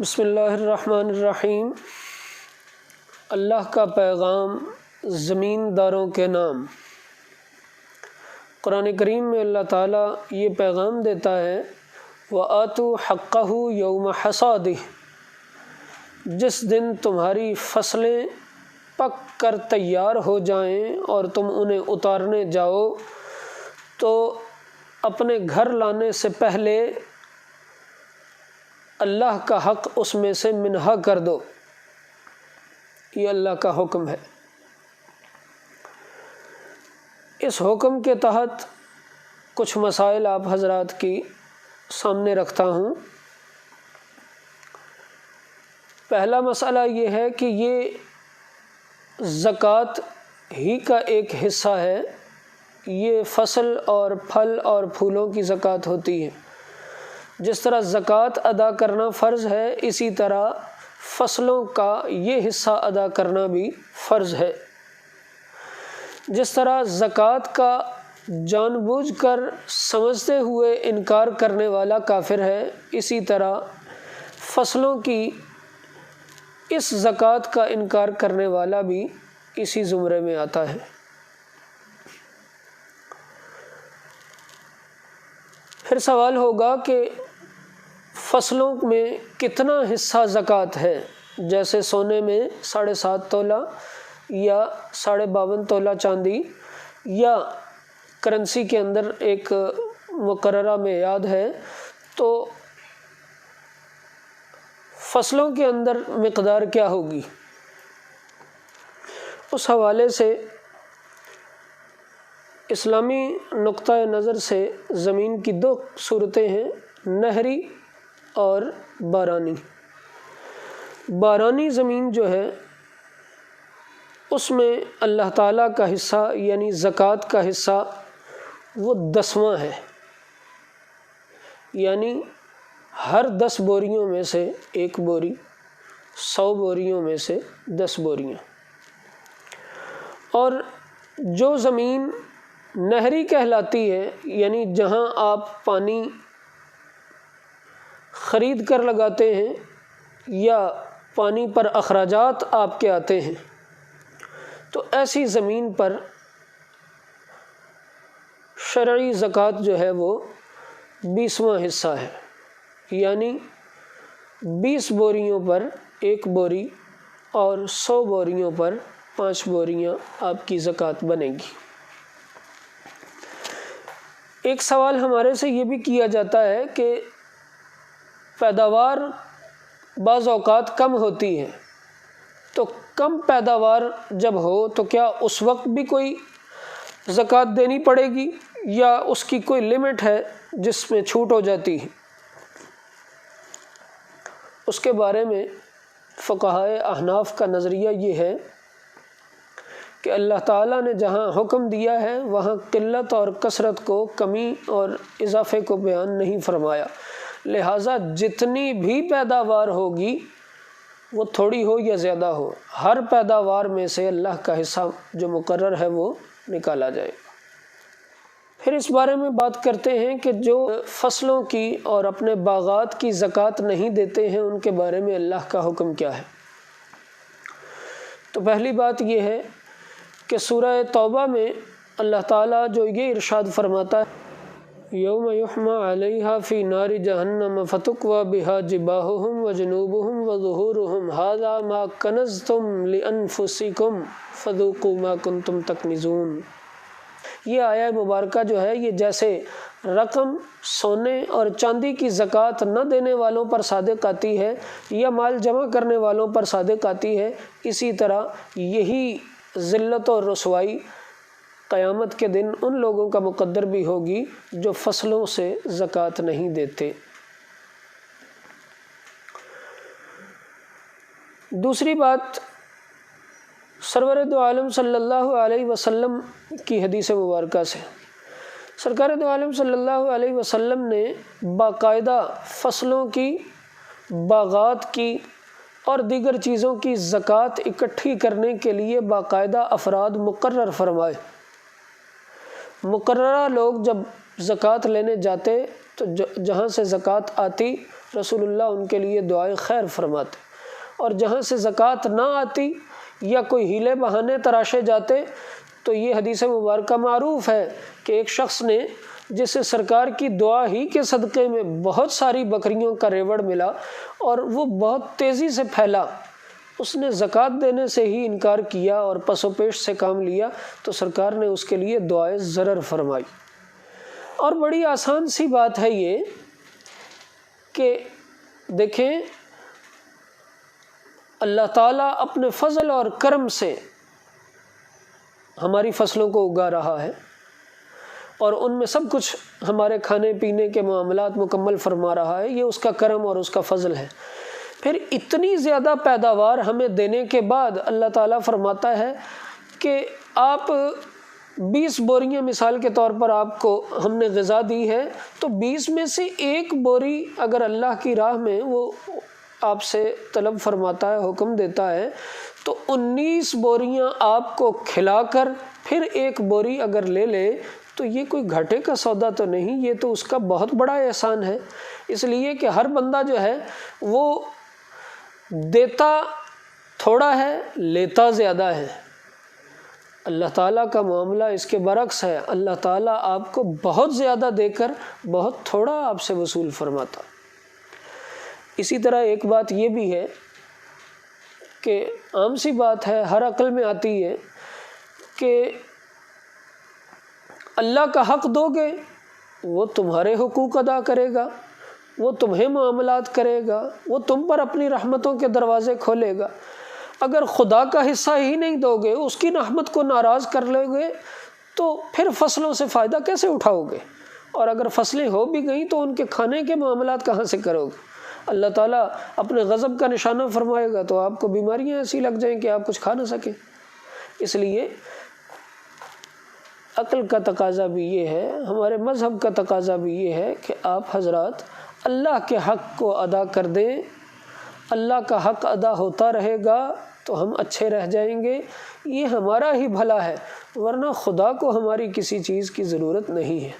بسم اللہ الرحمن الرحیم۔ اللہ کا پیغام زمین داروں کے نام۔ قرآن کریم میں اللہ تعالیٰ یہ پیغام دیتا ہے وَآتُوا حَقَّهُ يَوْمَ حَصَادِهِ، جس دن تمہاری فصلیں پک کر تیار ہو جائیں اور تم انہیں اتارنے جاؤ تو اپنے گھر لانے سے پہلے اللہ کا حق اس میں سے منہا کر دو۔ یہ اللہ کا حکم ہے۔ اس حکم کے تحت کچھ مسائل آپ حضرات کی سامنے رکھتا ہوں۔ پہلا مسئلہ یہ ہے کہ یہ زکوٰۃ ہی کا ایک حصہ ہے۔ یہ فصل اور پھل اور پھولوں کی زکوٰۃ ہوتی ہے۔ جس طرح زکوٰۃ ادا کرنا فرض ہے، اسی طرح فصلوں کا یہ حصہ ادا کرنا بھی فرض ہے۔ جس طرح زکوٰۃ کا جان بوجھ کر سمجھتے ہوئے انکار کرنے والا کافر ہے، اسی طرح فصلوں کی اس زکوٰۃ کا انکار کرنے والا بھی اسی زمرے میں آتا ہے۔ پھر سوال ہوگا کہ فصلوں میں کتنا حصہ زکوٰۃ ہے؟ جیسے سونے میں 7.5 تولہ یا 52.5 تولہ چاندی، یا کرنسی کے اندر ایک مقررہ میعاد ہے، تو فصلوں کے اندر مقدار کیا ہوگی؟ اس حوالے سے اسلامی نقطہ نظر سے زمین کی 2 صورتیں ہیں، نہری اور بارانی۔ بارانی زمین جو ہے اس میں اللہ تعالیٰ کا حصہ یعنی زکوٰۃ کا حصہ وہ 10واں ہے، یعنی ہر 10 بوریوں میں سے 1 بوری، 100 بوریوں میں سے 10 بوریاں۔ اور جو زمین نہری کہلاتی ہے، یعنی جہاں آپ پانی خرید کر لگاتے ہیں یا پانی پر اخراجات آپ کے آتے ہیں، تو ایسی زمین پر شرعی زکوٰۃ جو ہے وہ 20واں حصہ ہے، یعنی 20 بوریوں پر 1 بوری اور 100 بوریوں پر 5 بوریاں آپ کی زکوٰۃ بنے گی۔ ایک سوال ہمارے سے یہ بھی کیا جاتا ہے کہ پیداوار بعض اوقات کم ہوتی ہے، تو کم پیداوار جب ہو تو کیا اس وقت بھی کوئی زکوٰۃ دینی پڑے گی یا اس کی کوئی لمٹ ہے جس میں چھوٹ ہو جاتی ہے؟ اس کے بارے میں فقہائے احناف کا نظریہ یہ ہے کہ اللہ تعالیٰ نے جہاں حکم دیا ہے وہاں قلت اور کثرت کو، کمی اور اضافے کو بیان نہیں فرمایا، لہٰذا جتنی بھی پیداوار ہوگی وہ تھوڑی ہو یا زیادہ ہو، ہر پیداوار میں سے اللہ کا حصہ جو مقرر ہے وہ نکالا جائے گا۔ پھر اس بارے میں بات کرتے ہیں کہ جو فصلوں کی اور اپنے باغات کی زکوٰۃ نہیں دیتے ہیں ان کے بارے میں اللہ کا حکم کیا ہے۔ تو پہلی بات یہ ہے کہ سورہ توبہ میں اللہ تعالیٰ جو یہ ارشاد فرماتا ہے یوم یحمى علیہا فی نار جہنم فتکوی بہا جباہہم وجنوبہم وظہورہم ھذا ما کنزتم لانفسکم فذوقوا ما کنتم تکنزون۔ یہ آیہ مبارکہ جو ہے یہ جیسے رقم سونے اور چاندی کی زکوٰۃ نہ دینے والوں پر صادق آتی ہے یا مال جمع کرنے والوں پر صادق آتی ہے، اسی طرح یہی ذلت اور رسوائی قیامت کے دن ان لوگوں کا مقدر بھی ہوگی جو فصلوں سے زکوٰۃ نہیں دیتے۔ دوسری بات سرور دو عالم صلی اللہ علیہ وسلم کی حدیث مبارکہ سے، سرکار دو عالم صلی اللہ علیہ وسلم نے باقاعدہ فصلوں کی، باغات کی اور دیگر چیزوں کی زکوٰۃ اکٹھی کرنے کے لیے باقاعدہ افراد مقرر فرمائے۔ مقررہ لوگ جب زکوٰۃ لینے جاتے تو جہاں سے زکوٰۃ آتی رسول اللہ ان کے لیے دعائے خیر فرماتے، اور جہاں سے زکوٰۃ نہ آتی یا کوئی ہیلے بہانے تراشے جاتے تو یہ حدیث مبارکہ معروف ہے کہ ایک شخص نے جسے سرکار کی دعا ہی کے صدقے میں بہت ساری بکریوں کا ریوڑ ملا اور وہ بہت تیزی سے پھیلا، اس نے زکوٰۃ دینے سے ہی انکار کیا اور پس و پیش سے کام لیا تو سرکار نے اس کے لیے دعائے ضرر فرمائی۔ اور بڑی آسان سی بات ہے یہ کہ دیکھیں اللہ تعالیٰ اپنے فضل اور کرم سے ہماری فصلوں کو اگا رہا ہے اور ان میں سب کچھ ہمارے کھانے پینے کے معاملات مکمل فرما رہا ہے، یہ اس کا کرم اور اس کا فضل ہے۔ پھر اتنی زیادہ پیداوار ہمیں دینے کے بعد اللہ تعالیٰ فرماتا ہے کہ آپ 20 بوریاں مثال کے طور پر آپ کو ہم نے غذا دی ہے، تو 20 میں سے ایک بوری اگر اللہ کی راہ میں وہ آپ سے طلب فرماتا ہے، حکم دیتا ہے، تو 19 بوریاں آپ کو کھلا کر پھر ایک بوری اگر لے لے تو یہ کوئی گھاٹے کا سودا تو نہیں، یہ تو اس کا بہت بڑا احسان ہے۔ اس لیے کہ ہر بندہ جو ہے وہ دیتا تھوڑا ہے، لیتا زیادہ ہے۔ اللہ تعالیٰ کا معاملہ اس کے برعکس ہے، اللہ تعالیٰ آپ کو بہت زیادہ دے کر بہت تھوڑا آپ سے وصول فرماتا۔ اسی طرح ایک بات یہ بھی ہے کہ عام سی بات ہے، ہر عقل میں آتی ہے کہ اللہ کا حق دو گے وہ تمہارے حقوق ادا کرے گا، وہ تمہیں معاملات کرے گا، وہ تم پر اپنی رحمتوں کے دروازے کھولے گا۔ اگر خدا کا حصہ ہی نہیں دو گے، اس کی رحمت کو ناراض کر لو گے تو پھر فصلوں سے فائدہ کیسے اٹھاؤ گے؟ اور اگر فصلیں ہو بھی گئیں تو ان کے کھانے کے معاملات کہاں سے کرو گے؟ اللہ تعالیٰ اپنے غضب کا نشانہ فرمائے گا تو آپ کو بیماریاں ایسی لگ جائیں کہ آپ کچھ کھا نہ سکیں۔ اس لیے عقل کا تقاضا بھی یہ ہے، ہمارے مذہب کا تقاضا بھی یہ ہے کہ آپ حضرات اللہ کے حق کو ادا کر دیں، اللہ کا حق ادا ہوتا رہے گا تو ہم اچھے رہ جائیں گے، یہ ہمارا ہی بھلا ہے، ورنہ خدا کو ہماری کسی چیز کی ضرورت نہیں ہے۔